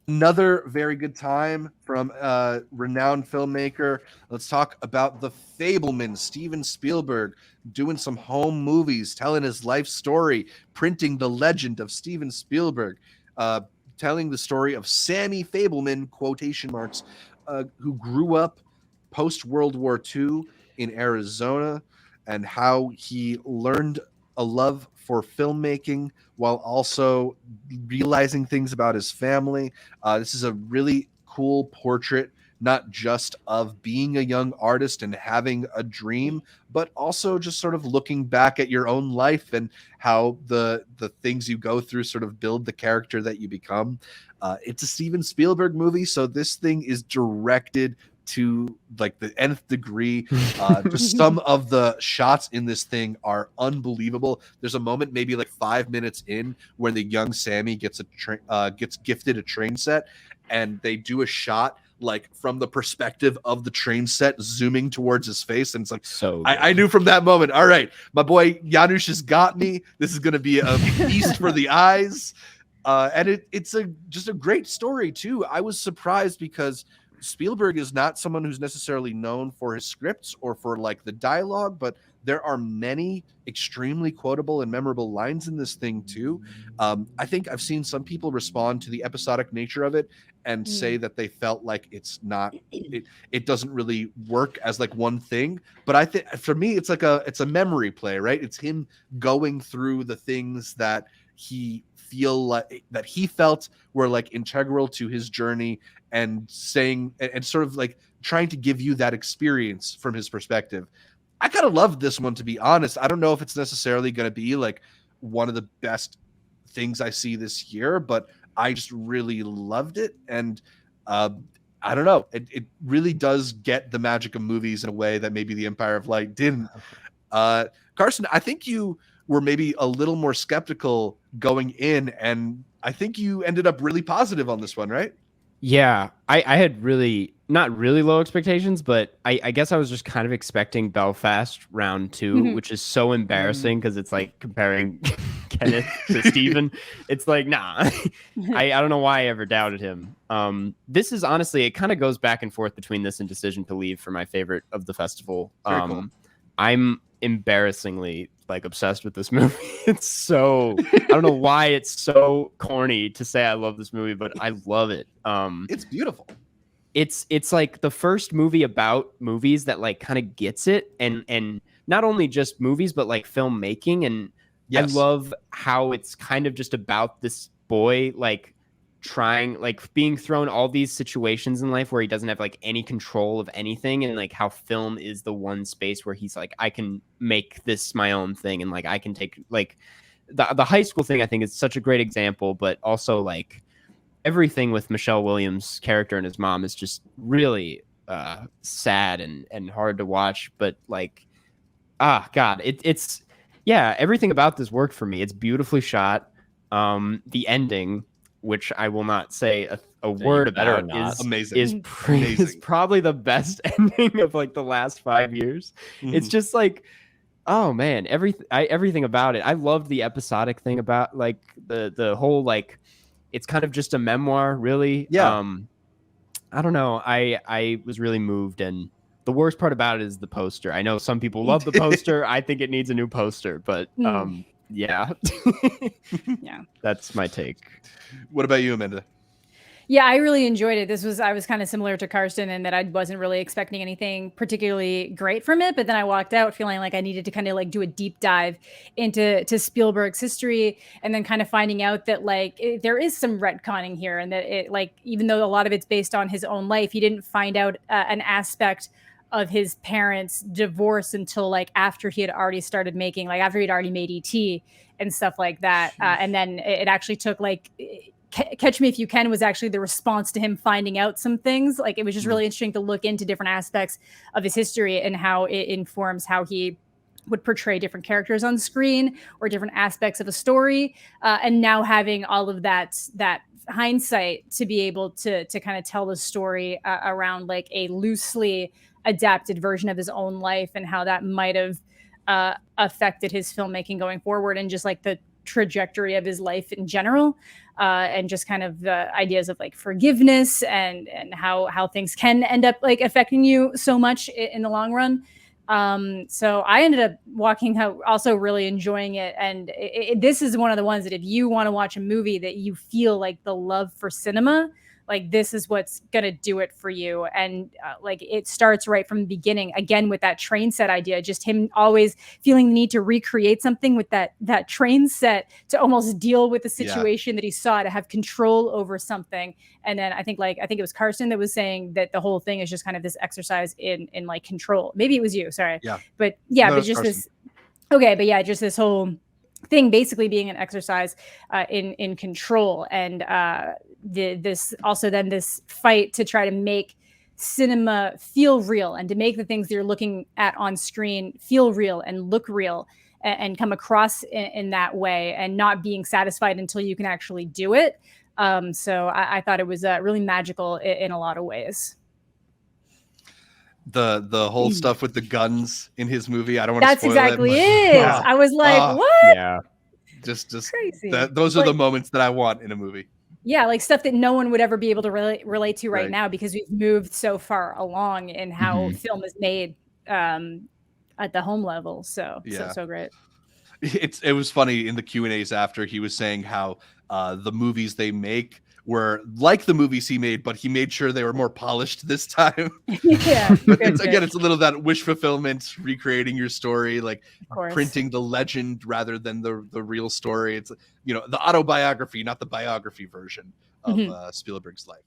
Another very good time from a renowned filmmaker. Let's talk about the Fabelman, Steven Spielberg, doing some home movies, telling his life story, printing the legend of Steven Spielberg, uh, telling the story of Sammy Fabelman, quotation marks, who grew up post World War II in Arizona, and how he learned a love for filmmaking while also realizing things about his family. This is a really cool portrait, not just of being a young artist and having a dream, but also just sort of looking back at your own life and how the things you go through sort of build the character that you become. It's a Steven Spielberg movie, so this thing is directed to like the nth degree. Just some of the shots in this thing are unbelievable. There's a moment, maybe like 5 minutes in, where the young Sammy gets gets gifted a train set, and they do a shot like from the perspective of the train set zooming towards his face, and it's like So I knew from that moment, all right, my boy Janusz has got me. This is going to be a feast for the eyes. And it's just a great story too. I was surprised because Spielberg is not someone who's necessarily known for his scripts or for like the dialogue, but there are many extremely quotable and memorable lines in this thing too. I think I've seen some people respond to the episodic nature of it and say that they felt like it doesn't really work as like one thing. But I think for me, it's a memory play, right? It's him going through the things that he felt were like integral to his journey, and saying and sort of like trying to give you that experience from his perspective. I kind of loved this one, to be honest. I don't know if it's necessarily going to be like one of the best things I see this year, but I just really loved it. And uh, I don't know, it really does get the magic of movies in a way that maybe The Empire of Light didn't. Carson, I think you were maybe a little more skeptical going in, and I think you ended up really positive on this one, right? Yeah, I had really not really low expectations, but I guess I was just kind of expecting Belfast round two, which is so embarrassing because it's like comparing Kenneth to Steven. It's like, nah, I don't know why I ever doubted him. This is honestly, it kind of goes back and forth between this and Decision to Leave for my favorite of the festival. Very cool. I'm embarrassingly like obsessed with this movie. It's so I don't know why it's so corny to say I love this movie, but I love it. It's beautiful. It's like the first movie about movies that like kind of gets it, and not only just movies but like filmmaking. And Yes. I love how it's kind of just about this boy like trying, like being thrown all these situations in life where he doesn't have like any control of anything, and like how film is the one space where he's like, I can make this my own thing, and like I can take like the high school thing. I think is such a great example, but also like everything with Michelle Williams' character and his mom is just really sad and hard to watch. But like, God, it's yeah, everything about this worked for me. It's beautifully shot. The ending, which I will not say a word about, is amazing. Is probably the best ending of like the last 5 years. Mm-hmm. It's just like, oh man, everything about it. I loved the episodic thing about like the whole like, it's kind of just a memoir, really. Yeah. I don't know. I was really moved, and the worst part about it is the poster. I know some people love the poster. I think it needs a new poster, but yeah. Yeah. That's my take. What about you, Amanda? Yeah, I really enjoyed it. I was kind of similar to Karsten in that I wasn't really expecting anything particularly great from it, but then I walked out feeling like I needed to kind of like do a deep dive into Spielberg's history, and then kind of finding out that like there is some retconning here, and that it like, even though a lot of it's based on his own life, he didn't find out an aspect of his parents' divorce until like after he had already started making, like after he'd already made E.T. and stuff like that. And then it actually took like Catch Me If You Can was actually the response to him finding out some things. Like it was just really interesting to look into different aspects of his history and how it informs how he would portray different characters on screen or different aspects of a story. And now having all of that hindsight to be able to kind of tell the story around like a loosely adapted version of his own life, and how that might have affected his filmmaking going forward, and just like the trajectory of his life in general. and just kind of the ideas of like forgiveness and how things can end up like affecting you so much in the long run. So I ended up walking out also really enjoying it. And this is one of the ones that if you want to watch a movie that you feel like the love for cinema, like this is what's going to do it for you. And like it starts right from the beginning, again, with that train set idea, just him always feeling the need to recreate something with that train set to almost deal with the situation that he saw, to have control over something. And then I think it was Karsten that was saying that the whole thing is just kind of this exercise in like control. Maybe it was you, sorry. Yeah. But yeah, no, but just Karsten. just this whole thing basically being an exercise in control. And this fight to try to make cinema feel real and to make the things that you're looking at on screen feel real and look real and come across in that way, and not being satisfied until you can actually do it. So I thought it was really magical in a lot of ways. The whole stuff with the guns in his movie, I don't want to spoil exactly it. it. I was like, what? Yeah. Just crazy. Those are the moments that I want in a movie. Yeah, like stuff that no one would ever be able to relate to right now, because we've moved so far along in how film is made at the home level. So great. It was funny in the Q&As after, he was saying how the movies they make were like the movies he made, but he made sure they were more polished this time. Yeah. But it's a little that wish fulfillment, recreating your story, like course. printing the legend rather than the real story. It's, the autobiography, not the biography version of Spielberg's life.